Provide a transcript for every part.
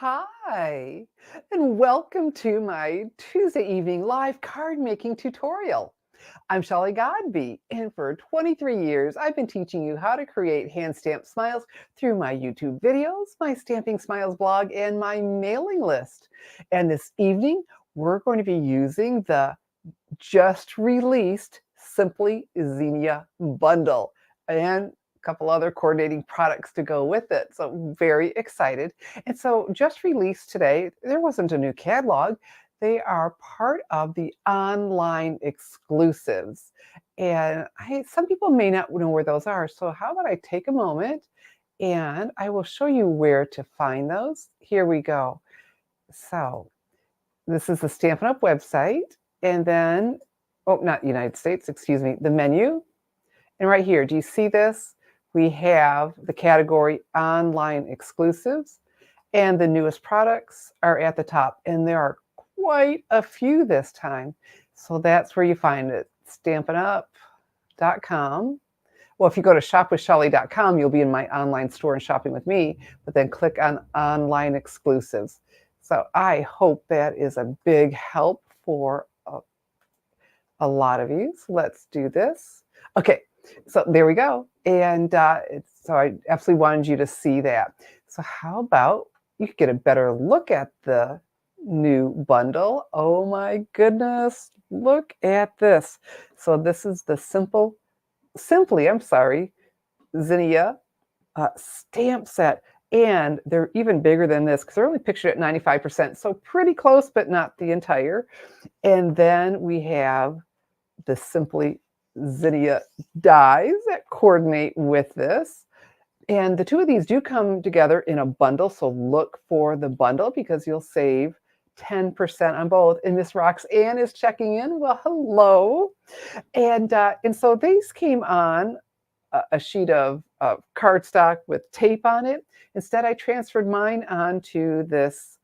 Hi, and welcome to my Tuesday evening live card making tutorial. I'm Shelley Godby, and for 23 years, I've been teaching you how to create hand stamped smiles through my YouTube videos, my Stamping Smiles blog, and my mailing list. And this evening, we're going to be using the just released Simply Zinnia bundle and a couple other coordinating products to go with it. So I'm very excited. And so just released today, there wasn't a new catalog. They are part of the online exclusives. And some people may not know where those are. So how about I take a moment and I will show you where to find those. Here we go. So this is the Stampin' Up! Website, and then, oh, not United States, excuse me, the menu. And right here, do you see this? We have the category Online Exclusives, and the newest products are at the top, and there are quite a few this time. So that's where you find it, stampinup.com. Well, if you go to shopwithshelley.com, you'll be in my online store and shopping with me, but then click on Online Exclusives. So I hope that is a big help for a lot of you. So let's do this. Okay, so there we go. And so I absolutely wanted you to see that. So how about you could get a better look at the new bundle. Oh my goodness, look at this. So this is the Zinnia stamp set. And they're even bigger than this because they're only pictured at 95%. So pretty close, but not the entire. And then we have the Simply Zinnia dies that coordinate with this. And the two of these do come together in a bundle. So look for the bundle because you'll save 10% on both. And Miss Roxanne is checking in. Well, hello. And so these came on a sheet of cardstock with tape on it. Instead, I transferred mine onto this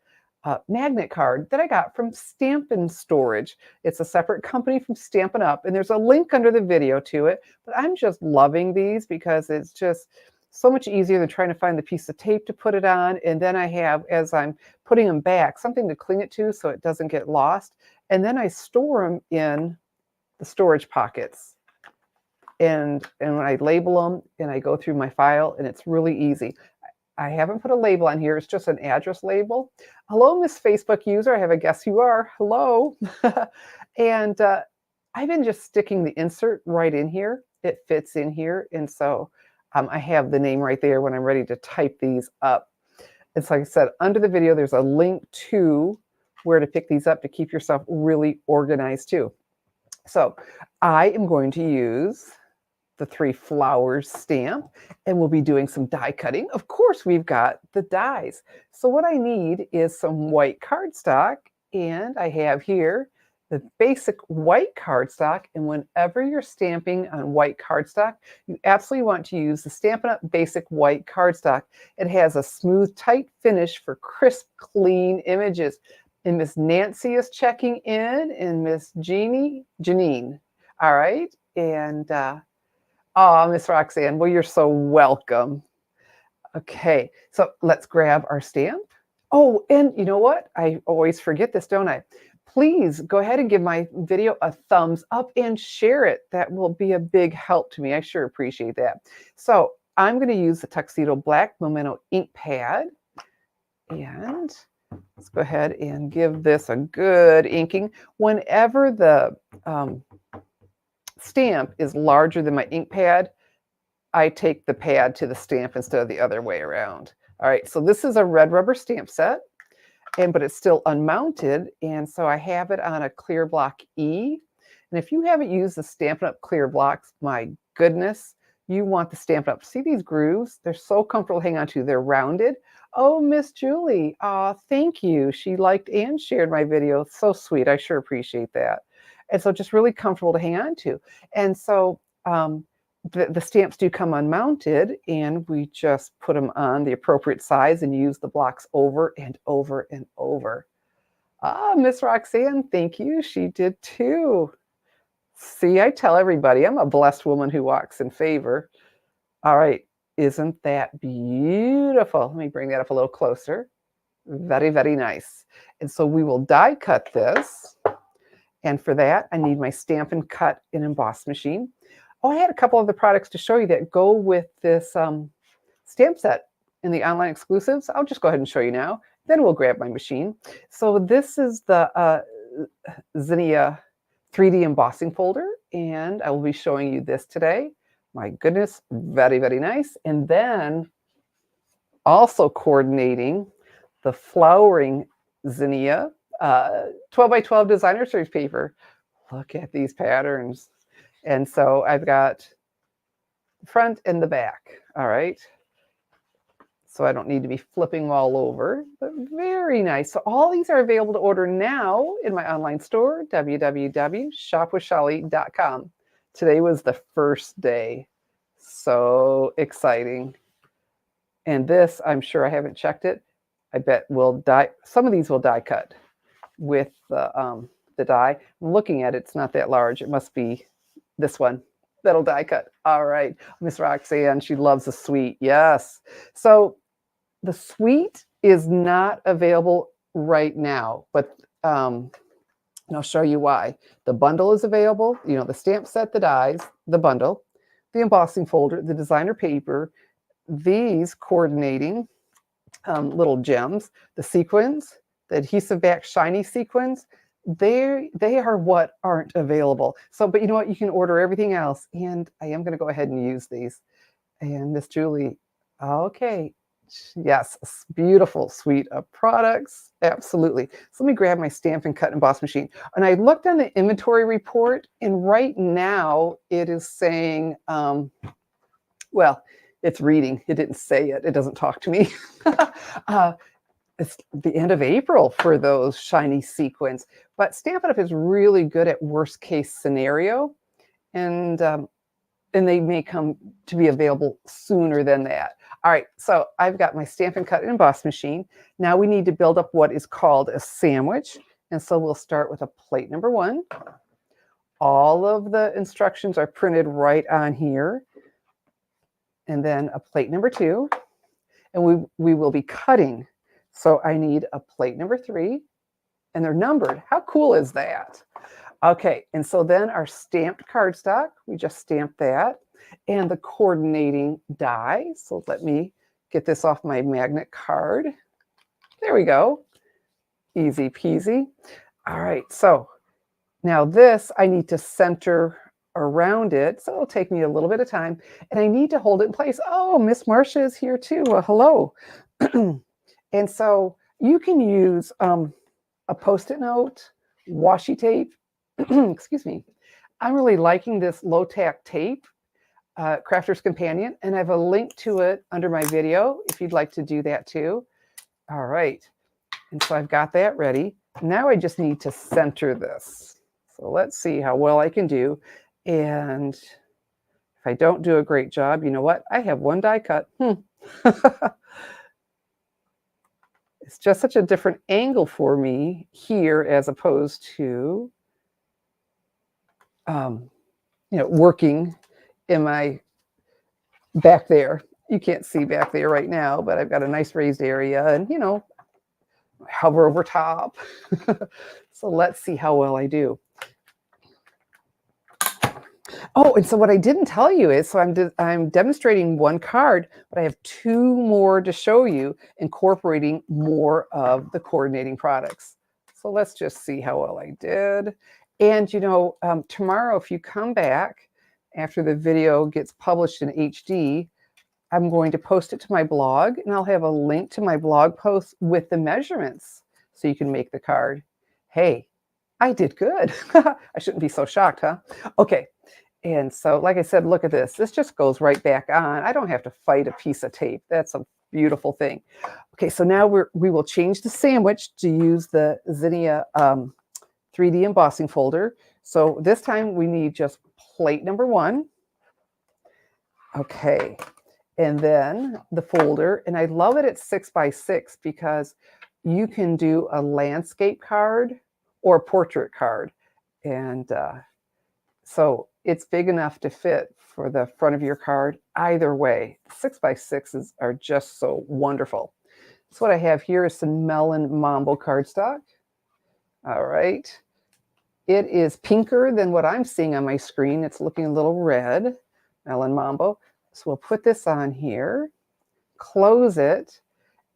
magnet card that I got from Stampin Storage. It's a separate company from Stampin' Up, and there's a link under the video to it. But I'm just loving these because it's just so much easier than trying to find the piece of tape to put it on. And then I have, as I'm putting them back, something to cling it to so it doesn't get lost. And then I store them in the storage pockets. And when I label them and I go through my file, and it's really easy. I haven't put a label on here. It's just an address label. Hello, Miss Facebook user. I have a guess you are. Hello. And I've been just sticking the insert right in here. It fits in here. And so I have the name right there when I'm ready to type these up. It's like I said, under the video, there's a link to where to pick these up to keep yourself really organized too. So I am going to use the 3 flowers stamp, and we'll be doing some die cutting. Of course, we've got the dies. So what I need is some white cardstock, and I have here the basic white cardstock. And whenever you're stamping on white cardstock, you absolutely want to use the Stampin' Up! Basic white cardstock. It has a smooth, tight finish for crisp, clean images. And Miss Nancy is checking in, and Miss Janine. All right, and oh, Miss Roxanne, well, you're so welcome. Okay, so let's grab our stamp. Oh, and you know what? I always forget this, don't I? Please go ahead and give my video a thumbs up and share it. That will be a big help to me. I sure appreciate that. So I'm going to use the Tuxedo Black Memento ink pad. And let's go ahead and give this a good inking. Whenever the stamp is larger than my ink pad, I take the pad to the stamp instead of the other way around. All right, so this is a red rubber stamp set, but it's still unmounted, and so I have it on a clear block E. And if you haven't used the Stampin' Up! Clear blocks, my goodness, you want the Stampin' Up! See these grooves? They're so comfortable to hang on to. They're rounded. Oh, Miss Julie, thank you. She liked and shared my video. So sweet. I sure appreciate that. And so just really comfortable to hang on to. And so the stamps do come unmounted, and we just put them on the appropriate size and use the blocks over and over and over. Miss Roxanne, thank you. She did too. See, I tell everybody I'm a blessed woman who walks in favor. All right, isn't that beautiful? Let me bring that up a little closer. Very, very nice. And so we will die cut this. And for that, I need my Stampin' Cut and Emboss machine. Oh, I had a couple of the products to show you that go with this stamp set in the online exclusives. I'll just go ahead and show you now. Then we'll grab my machine. So this is the Zinnia 3D embossing folder, and I will be showing you this today. My goodness, very, very nice. And then also coordinating the flowering Zinnia 12 by 12 designer series paper. Look at these patterns. And so I've got the front and the back. All right. So I don't need to be flipping them all over, but very nice. So all these are available to order now in my online store, www.shopwithshelly.com. Today was the first day. So exciting. And this, I'm sure I haven't checked it. I bet will die. Some of these will die cut with the die. I'm looking at it, it's not that large. It must be this one that'll die cut. All right. Miss Roxanne, she loves the sweet. Yes. So the suite is not available right now, but and I'll show you why. The bundle is available, you know, the stamp set, the dies, the bundle, the embossing folder, the designer paper, these coordinating little gems, the sequins, the adhesive back shiny sequins, they are what aren't available. So, but you know what? You can order everything else, and I am going to go ahead and use these. And Miss Julie, okay. Yes, beautiful suite of products. Absolutely. So let me grab my Stampin' Cut and Emboss machine. And I looked on the inventory report, and right now it is saying, well, it's reading. It didn't say it. It doesn't talk to me. It's the end of April for those shiny sequins. But Stampin' Up! Is really good at worst case scenario. And they may come to be available sooner than that. All right, so I've got my Stampin' Cut and Emboss machine. Now we need to build up what is called a sandwich. And so we'll start with a plate number 1. All of the instructions are printed right on here. And then a plate number 2. And we will be cutting. So I need a plate number 3. And they're numbered. How cool is that? Okay, and so then our stamped cardstock, we just stamped that, and the coordinating die. So let me get this off my magnet card. There we go. Easy peasy. All right, so now this I need to center around it, so it'll take me a little bit of time, and I need to hold it in place. Oh, Miss Marcia is here too. Hello. And so you can use a Post-it note, washi tape. Excuse me. I'm really liking this low-tack tape, Crafter's Companion, and I have a link to it under my video if you'd like to do that too. All right. And so I've got that ready. Now I just need to center this. So let's see how well I can do. And if I don't do a great job, you know what? I have one die cut. It's just such a different angle for me here as opposed to you know, working in my back there. You can't see back there right now, but I've got a nice raised area and, you know, hover over top. So let's see how well I do. Oh, and so what I didn't tell you is, so I'm demonstrating one card, but I have 2 more to show you, incorporating more of the coordinating products. So let's just see how well I did. And, you know, tomorrow, if you come back after the video gets published in HD, I'm going to post it to my blog, and I'll have a link to my blog post with the measurements so you can make the card. Hey, I did good. I shouldn't be so shocked, huh? Okay. And so, like I said, look at this. This just goes right back on. I don't have to fight a piece of tape. That's a beautiful thing. Okay, so now we will change the sandwich to use the Zinnia 3D embossing folder. So this time we need just plate number 1. Okay, and then the folder. And I love it at 6 by 6 because you can do a landscape card or a portrait card. And so it's big enough to fit for the front of your card. Either way, 6 by 6s are just so wonderful. So what I have here is some Melon Mambo cardstock. All right. It is pinker than what I'm seeing on my screen. It's looking a little red, Melon Mambo. So we'll put this on here, close it,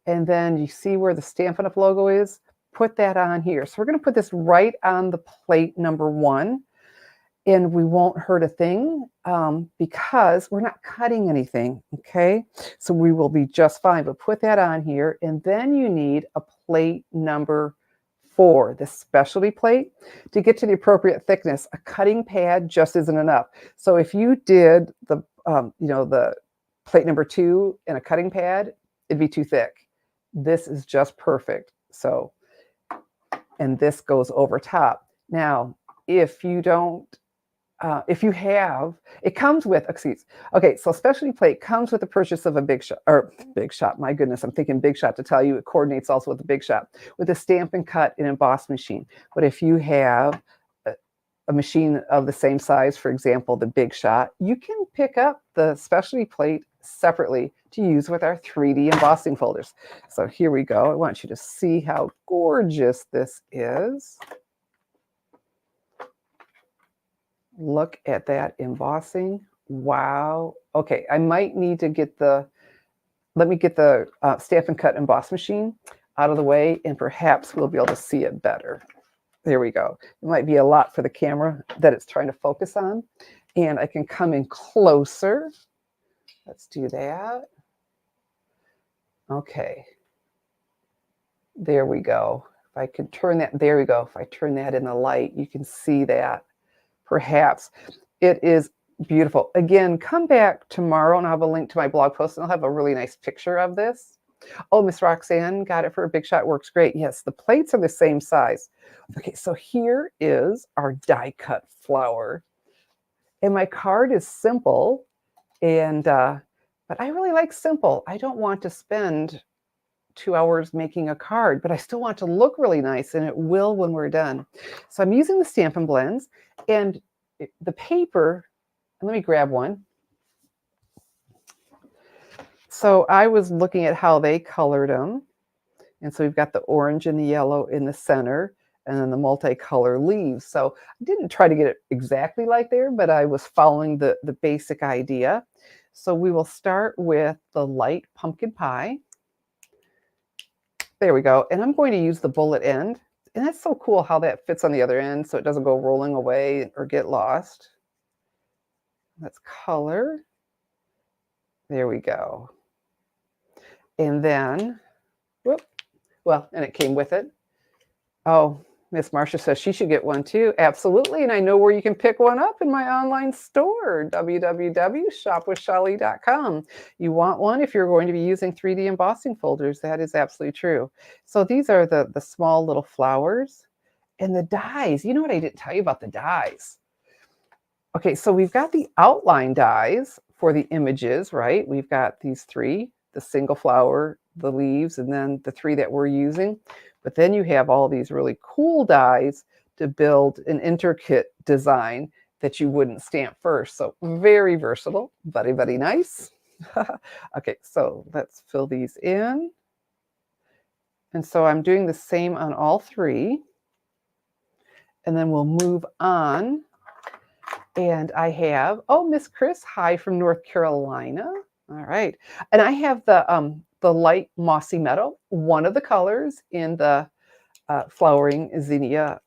and then you see where the Stampin' Up! Logo is? Put that on here. So we're going to put this right on the plate number 1, and we won't hurt a thing because we're not cutting anything, okay? So we will be just fine, but put that on here, and then you need a plate number 4, the specialty plate. To get to the appropriate thickness, a cutting pad just isn't enough. So if you did the, the plate number 2 and a cutting pad, it'd be too thick. This is just perfect. So, and this goes over top. Now, if you don't, if you have, it comes with, okay, so specialty plate comes with the purchase of a Big Shot, my goodness, I'm thinking Big Shot to tell you it coordinates also with the Big Shot, with a Stampin' Cut and emboss machine. But if you have a machine of the same size, for example, the Big Shot, you can pick up the specialty plate separately to use with our 3D embossing folders. So here we go. I want you to see how gorgeous this is. Look at that embossing. Wow. Okay, I might need to get let me get the Stampin' Cut emboss machine out of the way, and perhaps we'll be able to see it better. There we go. It might be a lot for the camera that it's trying to focus on. And I can come in closer. Let's do that. Okay. There we go. If I could turn that, there we go. If I turn that in the light, you can see that. Perhaps it is beautiful. Again, come back tomorrow and I'll have a link to my blog post and I'll have a really nice picture of this. Oh, Miss Roxanne got it for a Big Shot. Works great. Yes, the plates are the same size. Okay, so here is our die cut flower. And my card is simple, and but I really like simple. I don't want to spend 2 hours making a card, but I still want to look really nice, and it will when we're done. So I'm using the Stampin' Blends, and the paper, and let me grab one. So I was looking at how they colored them. And so we've got the orange and the yellow in the center, and then the multicolor leaves. So I didn't try to get it exactly like there, but I was following the basic idea. So we will start with the light pumpkin pie. There we go. And I'm going to use the bullet end. And that's so cool how that fits on the other end so it doesn't go rolling away or get lost. Let's color. There we go. And then, whoop. Well, and it came with it. Oh, Miss Marcia says she should get one too. Absolutely. And I know where you can pick one up in my online store, www.shopwithshali.com. You want one if you're going to be using 3D embossing folders. That is absolutely true. So these are the small little flowers and the dies. You know what I didn't tell you about the dies? Okay, so we've got the outline dies for the images, right? We've got these 3, the single flower, the leaves, and then the 3 that we're using. But then you have all these really cool dies to build an intricate design that you wouldn't stamp first. So very versatile, buddy nice. Okay, so let's fill these in. And so I'm doing the same on all 3. And then we'll move on. And I have, oh, Miss Chris, hi from North Carolina. All right. And I have the light mossy meadow, one of the colors in the flowering Zinnia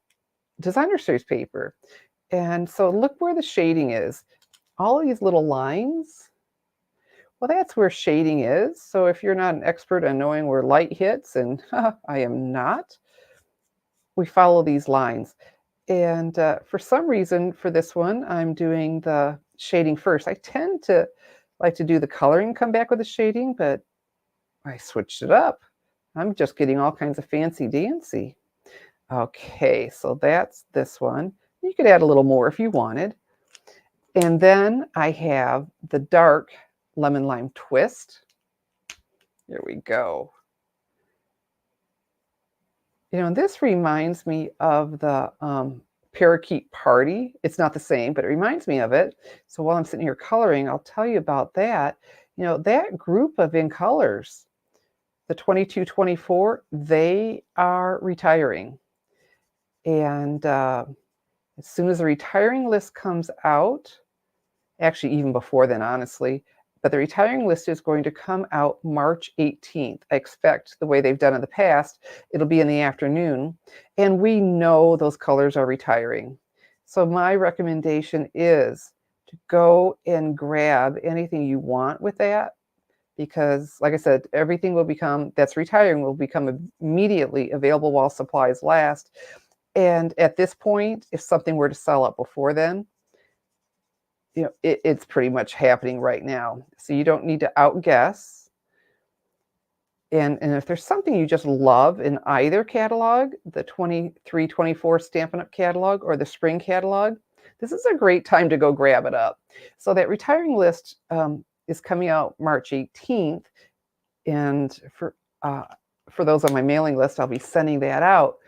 designer series paper. And so look where the shading is. All of these little lines, well, that's where shading is. So if you're not an expert on knowing where light hits, and I am not, we follow these lines. And for some reason, for this one, I'm doing the shading first. I tend to like to do the coloring and come back with the shading, but I switched it up. I'm just getting all kinds of fancy dancy. Okay, so that's this one. You could add a little more if you wanted. And then I have the dark lemon lime twist. Here we go. You know, and this reminds me of the parakeet party. It's not the same, but it reminds me of it. So while I'm sitting here coloring, I'll tell you about that. You know, that group of in colors, the 22-24, they are retiring. And as soon as the retiring list comes out, actually even before then, honestly, but the retiring list is going to come out March 18th. I expect the way they've done in the past, it'll be in the afternoon. And we know those colors are retiring. So my recommendation is to go and grab anything you want with that, because like I said, everything will become, that's retiring, will become immediately available while supplies last. And at this point, if something were to sell out before then, it's pretty much happening right now. So you don't need to outguess. And if there's something you just love in either catalog, the 23-24 Stampin' Up! Catalog or the spring catalog, this is a great time to go grab it up. So that retiring list is coming out March 18th. And for those on my mailing list, I'll be sending that out.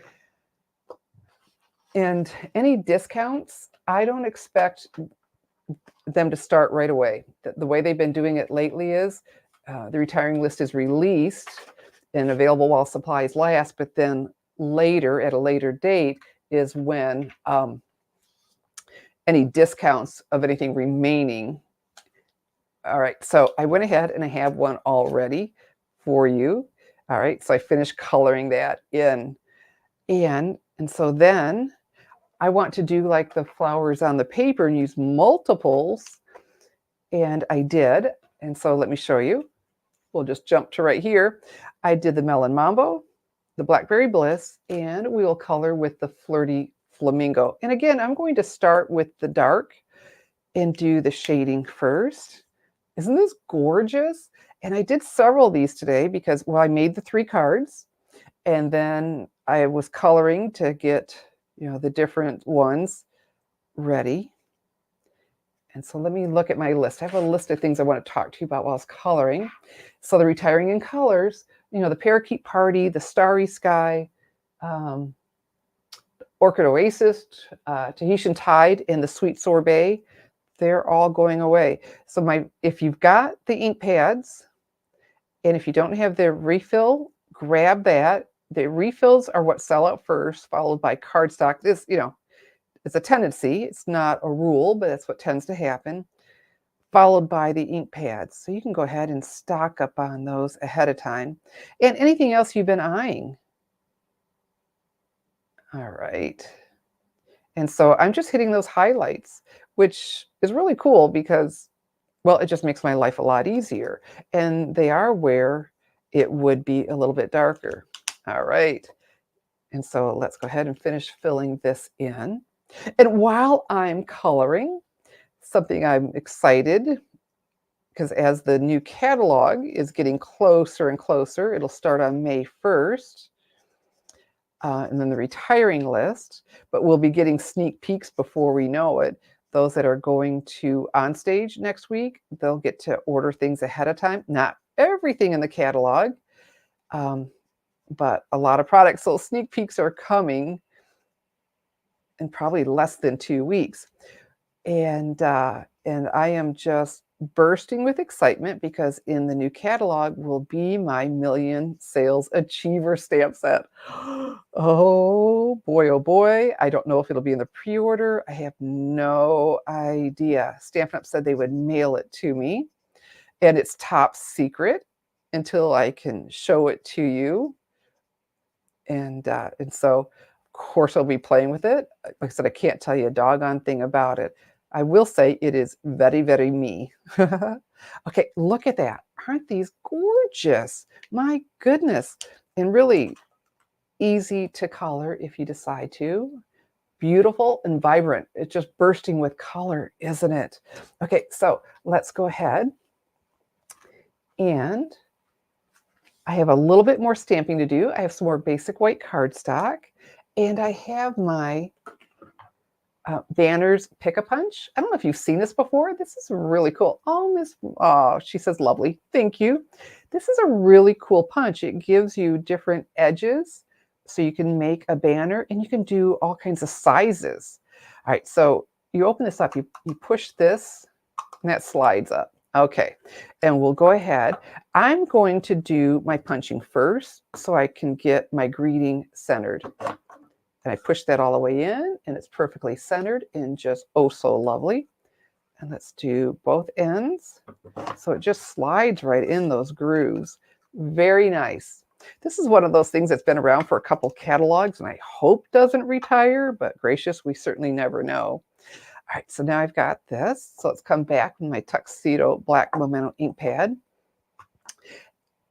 And any discounts, I don't expect them to start right away. The way they've been doing it lately is the retiring list is released and available while supplies last, but then later, at a later date, is when any discounts of anything remaining. All right, so I went ahead and I have one already for you. All right, so I finished coloring that in. And so then I want to do like the flowers on the paper and use multiples. And I did. And so let me show you. We'll just jump to right here. I did the Melon Mambo, the Blackberry Bliss, and we will color with the Flirty Flamingo. And again, I'm going to start with the dark and do the shading first. Isn't this gorgeous? And I did several of these today because, well, I made the 3 cards and then I was coloring to get, the different ones ready. And so let me look at my list. I have a list of things I want to talk to you about while I was coloring. So the retiring in colors, the Parakeet Party, the Starry Sky, Orchid Oasis, Tahitian Tide, and the Sweet Sorbet, they're all going away. So if you've got the ink pads, and if you don't have the refill, grab that. The refills are what sell out first, followed by cardstock. This, it's a tendency. It's not a rule, but that's what tends to happen, followed by the ink pads. So you can go ahead and stock up on those ahead of time. And anything else you've been eyeing. All right. And so I'm just hitting those highlights, which is really cool because, well, it just makes my life a lot easier. And they are where it would be a little bit darker. All right. And so let's go ahead and finish filling this in. And while I'm coloring, something I'm excited, because as the new catalog is getting closer and closer, it'll start on May 1st, and then the retiring list, but we'll be getting sneak peeks before we know it. Those that are going to Onstage next week, they'll get to order things ahead of time. Not everything in the catalog, but a lot of products. So sneak peeks are coming in probably less than 2 weeks. And I am just bursting with excitement because in the new catalog will be my Million Sales Achiever stamp set. Oh boy. I don't know if it'll be in the pre-order. I have no idea. Stampin' Up! Said they would mail it to me, and it's top secret until I can show it to you. And so, of course, I'll be playing with it. Like I said, I can't tell you a doggone thing about it. I will say it is very, very me. Okay, look at that. Aren't these gorgeous? My goodness. And really easy to color if you decide to. Beautiful and vibrant. It's just bursting with color, isn't it? Okay, so let's go ahead. And I have a little bit more stamping to do. I have some more basic white cardstock. And I have my Banners Pick-a-Punch. I don't know if you've seen this before. This is really cool. Oh, she says lovely. Thank you. This is a really cool punch. It gives you different edges so you can make a banner, and you can do all kinds of sizes. All right, so you open this up, you push this, and that slides up. Okay, and we'll go ahead. I'm going to do my punching first so I can get my greeting centered. And I push that all the way in, and it's perfectly centered and just oh so lovely. And let's do both ends. So it just slides right in those grooves. Very nice. This is one of those things that's been around for a couple catalogs and I hope doesn't retire, but gracious, we certainly never know. All right, so now I've got this. So let's come back with my tuxedo black Memento ink pad.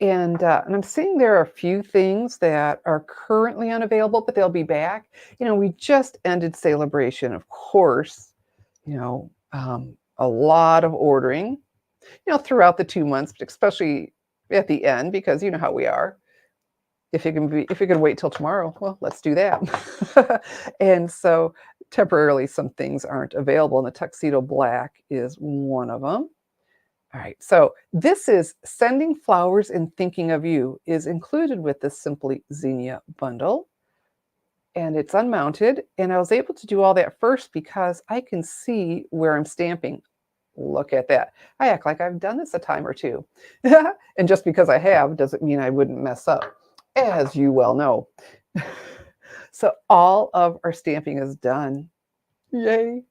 And I'm seeing there are a few things that are currently unavailable, but they'll be back. You know, we just ended celebration, of course, a lot of ordering, throughout the 2 months, but especially at the end, because you know how we are. If you can wait till tomorrow, well, let's do that. And so temporarily some things aren't available, and the tuxedo black is one of them. All right, so this is Sending Flowers and Thinking of You is included with this Simply Zinnia bundle. And it's unmounted, and I was able to do all that first because I can see where I'm stamping. Look at that. I act like I've done this a time or two. And just because I have doesn't mean I wouldn't mess up, as you well know. So all of our stamping is done. Yay.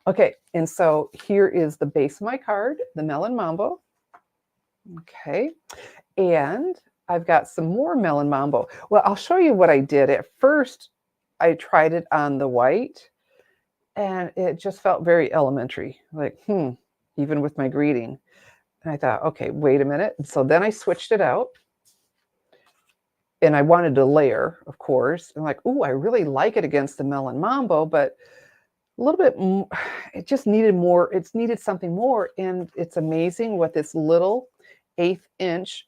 Okay, and so here is the base of my card, the Melon Mambo. Okay, and I've got some more Melon Mambo. Well, I'll show you what I did. At first, I tried it on the white, and it just felt very elementary, like, even with my greeting. And I thought, okay, wait a minute. And so then I switched it out, and I wanted to layer, of course. I'm like, ooh, I really like it against the Melon Mambo, but a little bit, it just needed more. It's needed something more. And it's amazing what this little 1/8 inch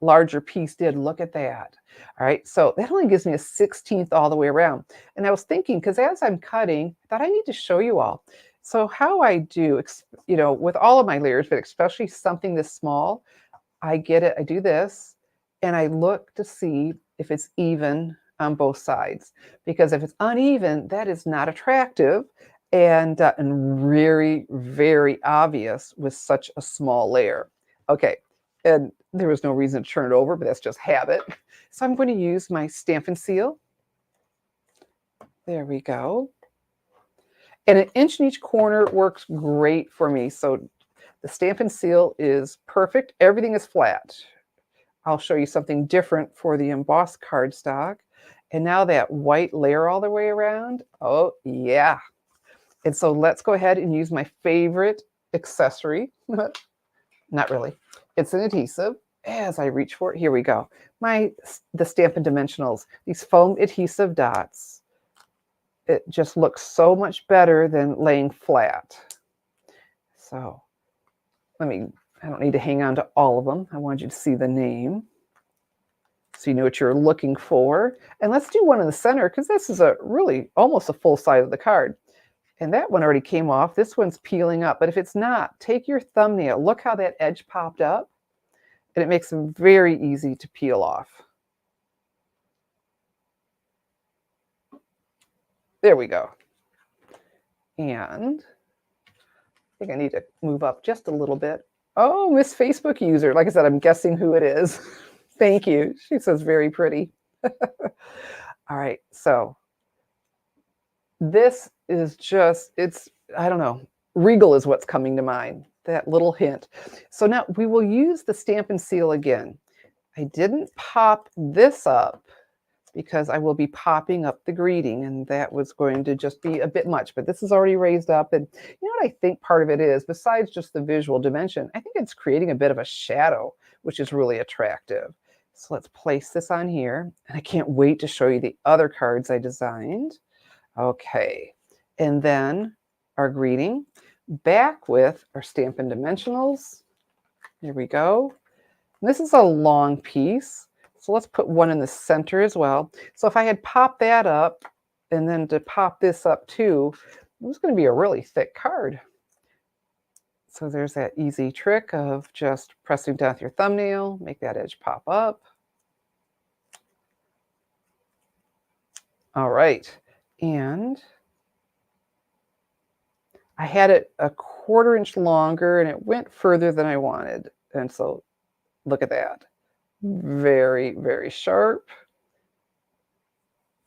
larger piece did. Look at that. All right. So that only gives me a 16th all the way around. And I was thinking, because as I'm cutting, I thought I need to show you all. So how I do, with all of my layers, but especially something this small, I get it. I do this and I look to see if it's even on both sides, because if it's uneven, that is not attractive and very, very obvious with such a small layer. Okay, and there was no reason to turn it over, but that's just habit. So I'm going to use my Stampin' Seal. There we go. And 1 inch in each corner works great for me. So the Stampin' Seal is perfect. Everything is flat. I'll show you something different for the embossed cardstock. And now that white layer all the way around, oh yeah. And so let's go ahead and use my favorite accessory. Not really. It's an adhesive. As I reach for it, here we go. The Stampin' Dimensionals, these foam adhesive dots. It just looks so much better than laying flat. So I don't need to hang on to all of them. I want you to see the name, so you know what you're looking for. And let's do one in the center, because this is really almost a full side of the card. And that one already came off. This one's peeling up. But if it's not, take your thumbnail. Look how that edge popped up. And it makes them very easy to peel off. There we go. And I think I need to move up just a little bit. Oh, Miss Facebook user. Like I said, I'm guessing who it is. Thank you. She says very pretty. All right, so this is just, I don't know, regal is what's coming to mind, that little hint. So now we will use the Stampin' Seal again. I didn't pop this up because I will be popping up the greeting, and that was going to just be a bit much, but this is already raised up. And you know what I think part of it is, besides just the visual dimension, I think it's creating a bit of a shadow, which is really attractive. So let's place this on here. And I can't wait to show you the other cards I designed. Okay, and then our greeting, back with our Stampin' Dimensionals. Here we go. And this is a long piece, so let's put one in the center as well. So if I had popped that up and then to pop this up too, it was going to be a really thick card. So there's that easy trick of just pressing down with your thumbnail, make that edge pop up. All right, and I had it 1/4 inch longer and it went further than I wanted. And so look at that. Very, very sharp.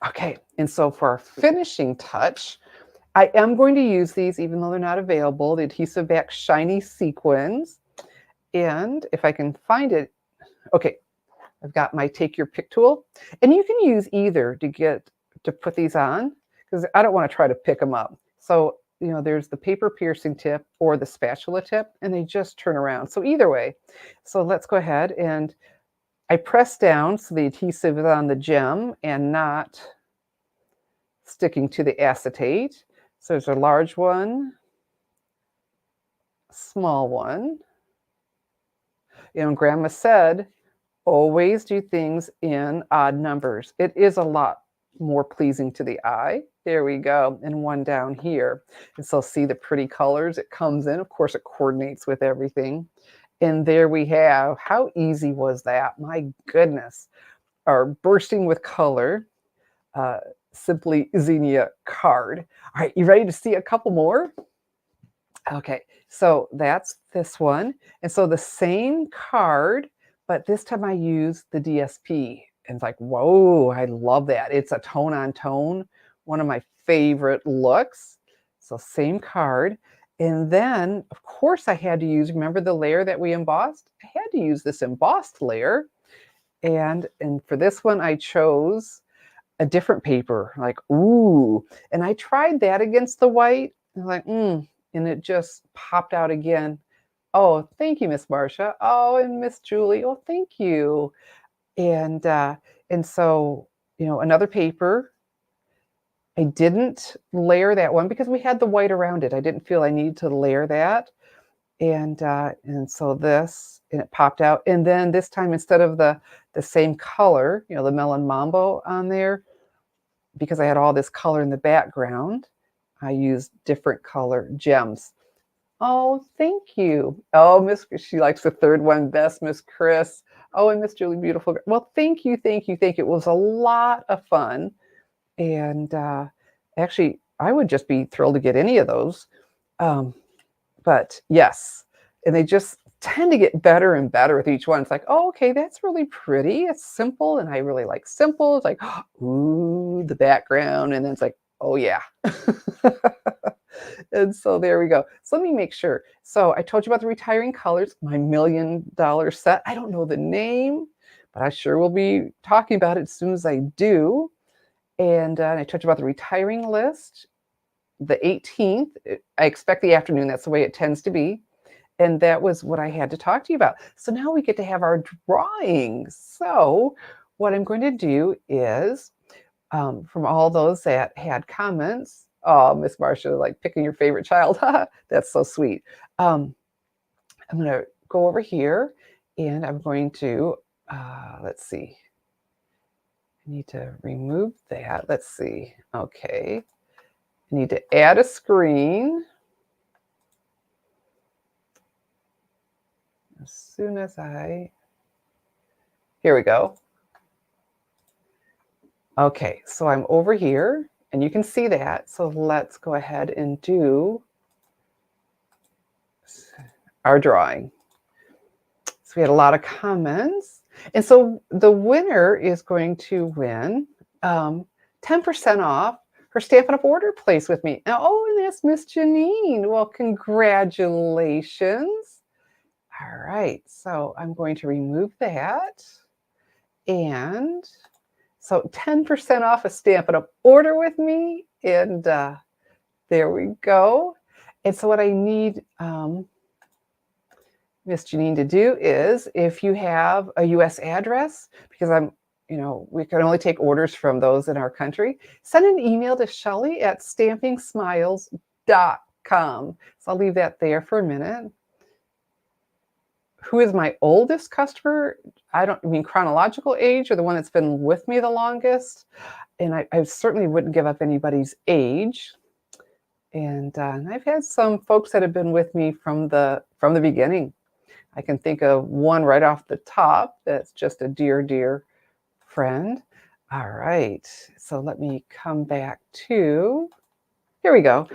Okay, and so for our finishing touch, I am going to use these even though they're not available, the Adhesive Back Shiny Sequins. And if I can find it, okay, I've got my Take Your Pick tool. And you can use either to put these on, because I don't want to try to pick them up. So, there's the paper piercing tip or the spatula tip, and they just turn around. So either way. So let's go ahead and I press down so the adhesive is on the gem and not sticking to the acetate. So there's a large one, small one. Grandma said, always do things in odd numbers. It is a lot more pleasing to the eye. There we go. And one down here. And so see the pretty colors it comes in. Of course, it coordinates with everything. And there we have, how easy was that? My goodness. Our bursting with color, Simply Zinnia card. All right, you ready to see a couple more? Okay, so that's this one. And so the same card, but this time I use the DSP. And it's like, whoa, I love that. It's a tone on tone, one of my favorite looks. So same card. And then, of course, I had to use, remember the layer that we embossed? I had to use this embossed layer. And for this one, I chose a different paper, like, ooh. And I tried that against the white. I was like, and it just popped out again. Oh, thank you, Miss Marcia. Oh, and Miss Julie. Oh, thank you. And so, another paper. I didn't layer that one because we had the white around it. I didn't feel I needed to layer that. And so this, and it popped out. And then this time, instead of the same color, the Melon Mambo on there, because I had all this color in the background, I used different color gems. Oh, thank you. Oh, she likes the third one best, Miss Chris. Oh, and Miss Julie, beautiful. Well, thank you, thank you, thank you. It was a lot of fun. And actually, I would just be thrilled to get any of those. But yes, and they just tend to get better and better with each one. It's like, oh, okay, that's really pretty. It's simple, and I really like simple. It's like, ooh, the background, and then it's like, oh yeah. And so there we go. So let me make sure. So I told you about the retiring colors, my $1 million set. I don't know the name, but I sure will be talking about it as soon as I do. And I told you about the retiring list, the 18th. I expect the afternoon. That's the way it tends to be. And that was what I had to talk to you about. So now we get to have our drawings. So what I'm going to do is, from all those that had comments, oh, Miss Marcia, like picking your favorite child. That's so sweet. I'm going to go over here and I'm going to, let's see. I need to remove that. Let's see. Okay. I need to add a screen. As soon as here we go. Okay, so I'm over here and you can see that. So let's go ahead and do our drawing. So we had a lot of comments. And so the winner is going to win 10% off her Stampin' Up! Order placed with me. Oh, and that's Miss Janine. Well, congratulations. All right, so I'm going to remove that. And so 10% off a Stampin' Up! Order with me. And there we go. And so what I need Miss Janine to do is, if you have a US address, because we can only take orders from those in our country, send an email to Shelly at stampingsmiles.com. So I'll leave that there for a minute. Who is my oldest customer? I don't mean chronological age or the one that's been with me the longest. And I certainly wouldn't give up anybody's age. And I've had some folks that have been with me from the beginning. I can think of one right off the top that's just a dear, dear friend. All right, so let me come back to, here we go.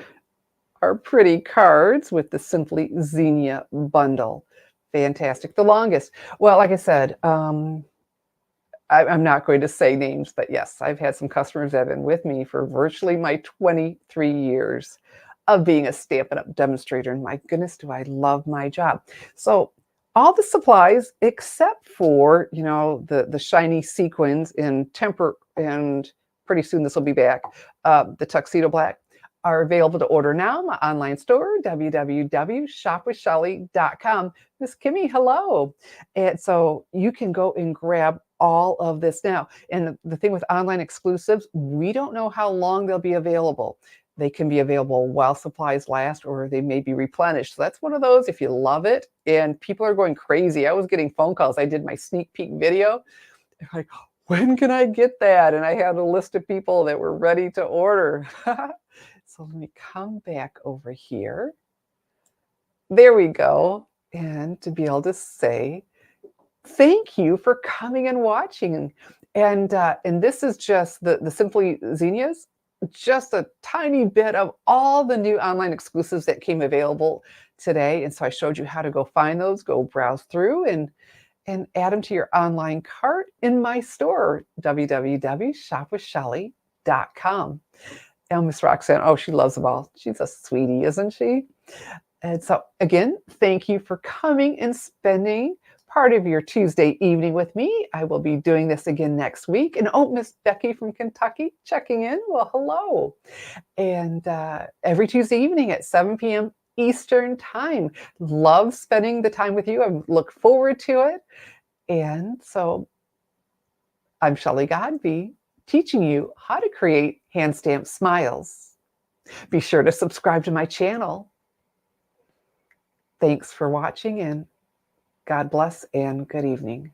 our pretty cards with the Simply Zinnia bundle. Fantastic. The longest. Well, like I said, I'm not going to say names, but yes, I've had some customers that have been with me for virtually my 23 years of being a Stampin' Up! Demonstrator. And my goodness, do I love my job. So all the supplies, except for, the shiny sequins in temper, and pretty soon this will be back, the tuxedo black, are available to order now. My online store, www.shopwithshelly.com. Miss Kimmy, hello. And so you can go and grab all of this now. And the thing with online exclusives, we don't know how long they'll be available. They can be available while supplies last, or they may be replenished. So that's one of those, if you love it, and people are going crazy. I was getting phone calls. I did my sneak peek video. They're like, when can I get that? And I had a list of people that were ready to order. So let me come back over here. There we go. And to be able to say, thank you for coming and watching. And this is just the Simply Zinnias, just a tiny bit of all the new online exclusives that came available today. And so I showed you how to go find those, go browse through and add them to your online cart in my store, www.shopwithshelly.com. And Miss Roxanne, oh, she loves them all. She's a sweetie, isn't she? And so again, thank you for coming and spending part of your Tuesday evening with me. I will be doing this again next week. And oh, Miss Becky from Kentucky checking in. Well, hello. And every Tuesday evening at 7 p.m. Eastern time. Love spending the time with you. I look forward to it. And so I'm Shelley Godby, teaching you how to create hand stamped smiles. Be sure to subscribe to my channel. Thanks for watching, and God bless and good evening.